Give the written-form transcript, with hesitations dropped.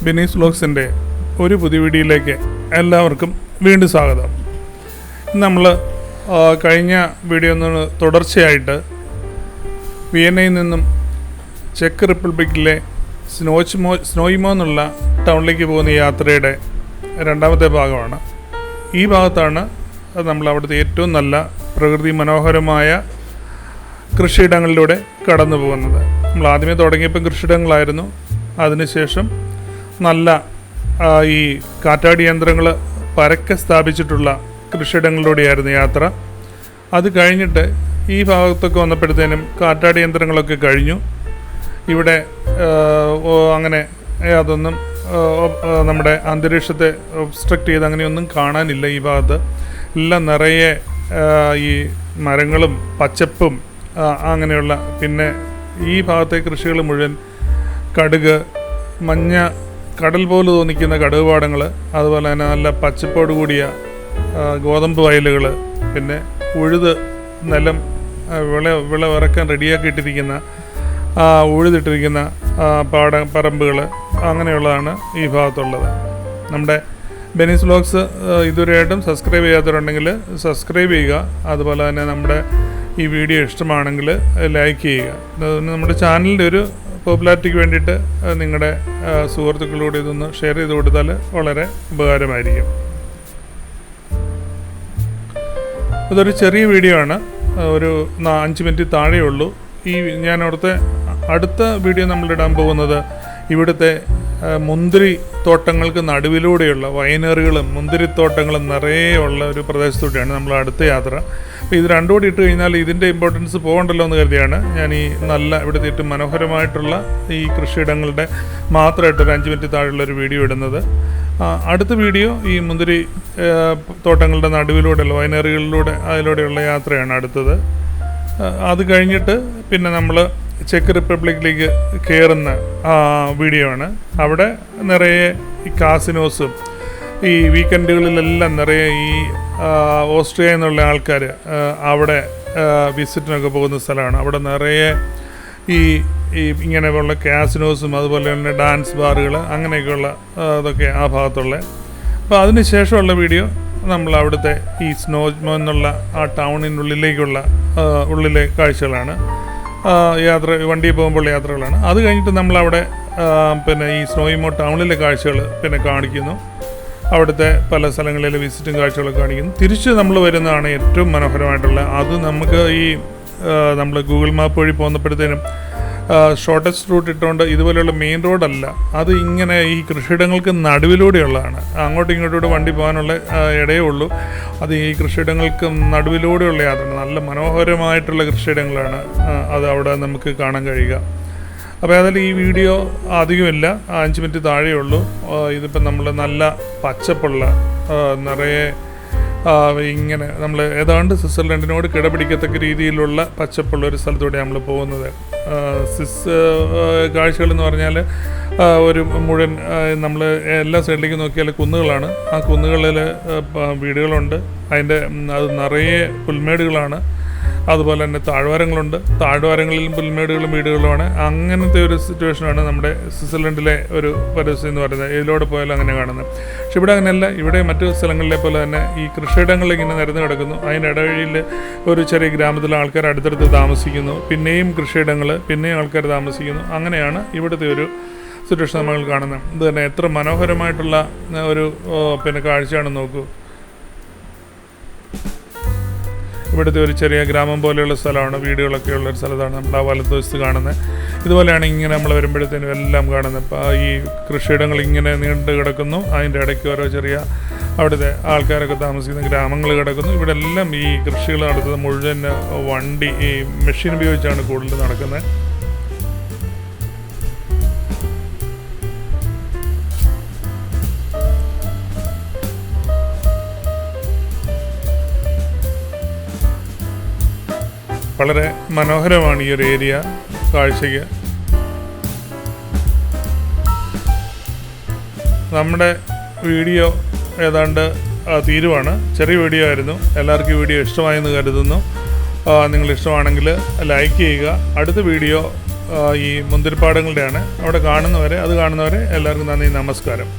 ബെനീസ് വ്ലോഗ്സിൻ്റെ ഒരു പുതിയ വീഡിയോയിലേക്ക് എല്ലാവർക്കും വീണ്ടും സ്വാഗതം. നമ്മൾ കഴിഞ്ഞ വീഡിയോ തുടർച്ചയായിട്ട് വിയന്നയിൽ നിന്നും ചെക്ക് റിപ്പബ്ലിക്കിലെ സ്നോയിമോ എന്നുള്ള ടൗണിലേക്ക് പോകുന്ന യാത്രയുടെ രണ്ടാമത്തെ ഭാഗമാണ്. ഈ ഭാഗത്താണ് നമ്മൾ അവിടുത്തെ ഏറ്റവും നല്ല പ്രകൃതി മനോഹരമായ കൃഷിയിടങ്ങളിലൂടെ കടന്നു പോകുന്നത്. നമ്മൾ ആദ്യമേ തുടങ്ങിയപ്പോൾ കൃഷിയിടങ്ങളായിരുന്നു. അതിനുശേഷം നല്ല ഈ കാറ്റാടി യന്ത്രങ്ങൾ പരക്കെ സ്ഥാപിച്ചിട്ടുള്ള കൃഷിയിടങ്ങളിലൂടെയായിരുന്നു യാത്ര. അത് കഴിഞ്ഞിട്ട് ഈ ഭാഗത്തൊക്കെ വന്നപ്പോഴത്തേനും കാറ്റാടി യന്ത്രങ്ങളൊക്കെ കഴിഞ്ഞു. ഇവിടെ അങ്ങനെ അതൊന്നും നമ്മുടെ അന്തരീക്ഷത്തെ ഒബ്സ്ട്രക്റ്റ് ചെയ്ത് അങ്ങനെയൊന്നും കാണാനില്ല. ഈ ഭാഗത്ത് എല്ലാം നിറയെ ഈ മരങ്ങളും പച്ചപ്പും അങ്ങനെയുള്ള, പിന്നെ ഈ ഭാഗത്തെ കൃഷികൾ മുഴുവൻ കടുക്, മഞ്ഞ കടൽ പോലെ തോന്നിക്കുന്ന കടുക് പാടങ്ങൾ, അതുപോലെ തന്നെ നല്ല പച്ചപ്പോട് കൂടിയ ഗോതമ്പ് വയലുകൾ, പിന്നെ ഉഴുത് നിലം വിളവിറക്കാൻ റെഡിയാക്കിയിട്ടിരിക്കുന്ന ഉഴുതിട്ടിരിക്കുന്ന പറമ്പുകൾ, അങ്ങനെയുള്ളതാണ് ഈ ഭാഗത്തുള്ളത്. നമ്മുടെ ബെനീസ് വ്ലോഗ്സ് ഇതുവരെയായിട്ടും സബ്സ്ക്രൈബ് ചെയ്യാത്തവരുണ്ടെങ്കിൽ സബ്സ്ക്രൈബ് ചെയ്യുക. അതുപോലെ തന്നെ നമ്മുടെ ഈ വീഡിയോ ഇഷ്ടമാണെങ്കിൽ ലൈക്ക് ചെയ്യുക. നമ്മുടെ ചാനലിൻ്റെ ഒരു പോപ്പുലാരിറ്റിക്ക് വേണ്ടിയിട്ട് നിങ്ങളുടെ സുഹൃത്തുക്കളോട് ഇതൊന്ന് ഷെയർ ചെയ്ത് കൊടുത്താൽ വളരെ ഉപകാരമായിരിക്കും. ഇതൊരു ചെറിയ വീഡിയോ ആണ്, ഒരു 5 മിനിറ്റ് താഴെയുള്ളൂ. ഞാൻ അവിടുത്തെ അടുത്ത വീഡിയോ നമ്മളിടാൻ പോകുന്നത് ഇവിടുത്തെ മുന്തിരി തോട്ടങ്ങൾക്ക് നടുവിലൂടെയുള്ള വൈനറികളും മുന്തിരിത്തോട്ടങ്ങളും നിറയെ ഉള്ള ഒരു പ്രദേശത്തൂടെയാണ് നമ്മൾ അടുത്ത യാത്ര. അപ്പോൾ ഇത് രണ്ടും കൂടി ഇട്ട് കഴിഞ്ഞാൽ ഇതിൻ്റെ ഇമ്പോർട്ടൻസ് പോകണ്ടല്ലോ എന്ന് കരുതിയാണ് ഞാൻ ഈ നല്ല ഇവിടുത്തെ ഏറ്റവും മനോഹരമായിട്ടുള്ള ഈ കൃഷിയിടങ്ങളുടെ മാത്രമായിട്ടൊരു 5 മിനിറ്റ് താഴെയുള്ളൊരു വീഡിയോ ഇടുന്നത്. അടുത്ത വീഡിയോ ഈ മുന്തിരി തോട്ടങ്ങളുടെ നടുവിലൂടെയുള്ള വൈനറികളിലൂടെ അതിലൂടെയുള്ള യാത്രയാണ് അടുത്തത്. അത് കഴിഞ്ഞിട്ട് പിന്നെ നമ്മൾ ചെക്ക് റിപ്പബ്ലിക്കിലേക്ക് കയറുന്ന വീഡിയോ ആണ്. അവിടെ നിറയെ ഈ കാസിനോസും ഈ വീക്കെൻഡുകളിലെല്ലാം നിറയെ ഈ ഓസ്ട്രിയ എന്നുള്ള ആൾക്കാർ അവിടെ വിസിറ്റിനൊക്കെ പോകുന്ന സ്ഥലമാണ്. അവിടെ നിറയെ ഈ ഇങ്ങനെയുള്ള കാസിനോസും അതുപോലെ തന്നെ ഡാൻസ് ബാറുകൾ അങ്ങനെയൊക്കെയുള്ള അതൊക്കെ ആ ഭാഗത്തുള്ള. അപ്പോൾ അതിന് ശേഷമുള്ള വീഡിയോ നമ്മൾ അവിടുത്തെ ഈ സ്നോയിമോ എന്നുള്ള ആ ടൗണിനുള്ളിലേക്കുള്ള ഉള്ളിലെ കാഴ്ചകളാണ്. വണ്ടിയിൽ പോകുമ്പോൾ യാത്രകളാണ്. അത് കഴിഞ്ഞിട്ട് നമ്മളവിടെ പിന്നെ ഈ സ്നോയിമോ ടൗണിലെ കാഴ്ചകൾ പിന്നെ കാണിക്കുന്നു. അവിടുത്തെ പല സ്ഥലങ്ങളിലെ വിസിറ്റും കാഴ്ചകളൊക്കെ കാണിക്കുന്നു. തിരിച്ച് നമ്മൾ വരുന്നതാണ് ഏറ്റവും മനോഹരമായിട്ടുള്ള. അത് നമുക്ക് ഈ നമ്മൾ ഗൂഗിൾ മാപ്പ് വഴി പോകുന്നപ്പോഴത്തേനും ഷോർട്ടസ്റ്റ് റൂട്ട് ഇട്ടുകൊണ്ട് ഇതുപോലെയുള്ള മെയിൻ റോഡല്ല, അത് ഇങ്ങനെ ഈ കൃഷിയിടങ്ങൾക്ക് നടുവിലൂടെയുള്ളതാണ്. അങ്ങോട്ടും ഇങ്ങോട്ടും വണ്ടി പോകാനുള്ള ഇടയേ ഉള്ളൂ. അത് ഈ കൃഷിയിടങ്ങൾക്ക് നടുവിലൂടെയുള്ള യാത്ര. നല്ല മനോഹരമായിട്ടുള്ള കൃഷിയിടങ്ങളാണ് അത് അവിടെ നമുക്ക് കാണാൻ കഴിയുക. അപ്പോൾ അതിൽ ഈ വീഡിയോ അധികമില്ല, 5 മിനിറ്റ് താഴെയുള്ളൂ. ഇതിപ്പോൾ നമ്മൾ നല്ല പച്ചപ്പുള്ള നിറയെ ഇങ്ങനെ നമ്മൾ ഏതാണ്ട് സ്വിറ്റ്സർലൻഡിനോട് കിടപിടിക്കത്തക്ക രീതിയിലുള്ള പച്ചപ്പുള്ള ഒരു സ്ഥലത്തൂടെ നമ്മൾ പോകുന്നത്. കാഴ്ചകളെന്ന് പറഞ്ഞാൽ ഒരു മുഴുവൻ നമ്മൾ എല്ലാ സൈഡിലേക്ക് നോക്കിയാൽ കുന്നുകളാണ്. ആ കുന്നുകളിൽ വീടുകളുണ്ട്. അത് നിറയെ പുൽമേടുകളാണ്. അതുപോലെ തന്നെ താഴ്വാരങ്ങളുണ്ട്. താഴ്വാരങ്ങളിലും പുൽമേടുകളും വീടുകളുമാണ്. അങ്ങനത്തെ ഒരു സിറ്റുവേഷനാണ് നമ്മുടെ സ്വിറ്റ്സർലൻഡിലെ ഒരു പരിസ്ഥിതി എന്ന് പറയുന്നത്. ഇതിലൂടെ പോയാലും അങ്ങനെ കാണുന്നത്. പക്ഷെ ഇവിടെ അങ്ങനെയല്ല. ഇവിടെ മറ്റു സ്ഥലങ്ങളിലെ പോലെ തന്നെ ഈ കൃഷിയിടങ്ങൾ ഇങ്ങനെ നിരന്ന് കിടക്കുന്നു. അതിൻ്റെ ഇടവഴിയിൽ ഒരു ചെറിയ ഗ്രാമത്തിലെ ആൾക്കാർ അടുത്തടുത്ത് താമസിക്കുന്നു. പിന്നെയും കൃഷിയിടങ്ങൾ, പിന്നെയും ആൾക്കാർ താമസിക്കുന്നു. അങ്ങനെയാണ് ഇവിടുത്തെ ഒരു സിറ്റുവേഷൻ നമ്മൾ കാണുന്നത്. ഇത് തന്നെ എത്ര മനോഹരമായിട്ടുള്ള ഒരു പിന്നെ കാഴ്ചയാണെന്ന് നോക്കൂ. ഇവിടുത്തെ ഒരു ചെറിയ ഗ്രാമം പോലെയുള്ള സ്ഥലമാണ്. വീടുകളൊക്കെ ഉള്ളൊരു സ്ഥലത്താണ് നമ്മൾ ആ വലതുവശത്ത് കാണുന്നത്. ഇതുപോലെയാണ് ഇങ്ങനെ നമ്മൾ വരുമ്പോഴത്തേനും എല്ലാം കാണുന്നത്. ഇപ്പോൾ ഈ കൃഷിയിടങ്ങൾ ഇങ്ങനെ നീണ്ടു കിടക്കുന്നു. അതിൻ്റെ ഇടയ്ക്ക് ഓരോ ചെറിയ അവിടുത്തെ ആൾക്കാരൊക്കെ താമസിക്കുന്ന ഗ്രാമങ്ങൾ കിടക്കുന്നു. ഇവിടെ എല്ലാം ഈ കൃഷികൾ നടത്തുന്നത് മുഴുവൻ വണ്ടി, ഈ മെഷീൻ ഉപയോഗിച്ചാണ് കൂടുതൽ നടക്കുന്നത്. വളരെ മനോഹരമാണ് ഈ ഒരു ഏരിയ കാഴ്ചയ്ക്ക്. നമ്മുടെ വീഡിയോ ഏതാണ്ട് തീരുവാണ്. ചെറിയ വീഡിയോ ആയിരുന്നു. എല്ലാവർക്കും വീഡിയോ ഇഷ്ടമായെന്ന് കരുതുന്നു. നിങ്ങൾ ഇഷ്ടമാണെങ്കിൽ ലൈക്ക് ചെയ്യുക. അടുത്ത വീഡിയോ ഈ മുന്തിരിപ്പാടങ്ങളുടെയാണ്. അവിടെ കാണുന്നവരെ എല്ലാവർക്കും നന്ദി, നമസ്കാരം.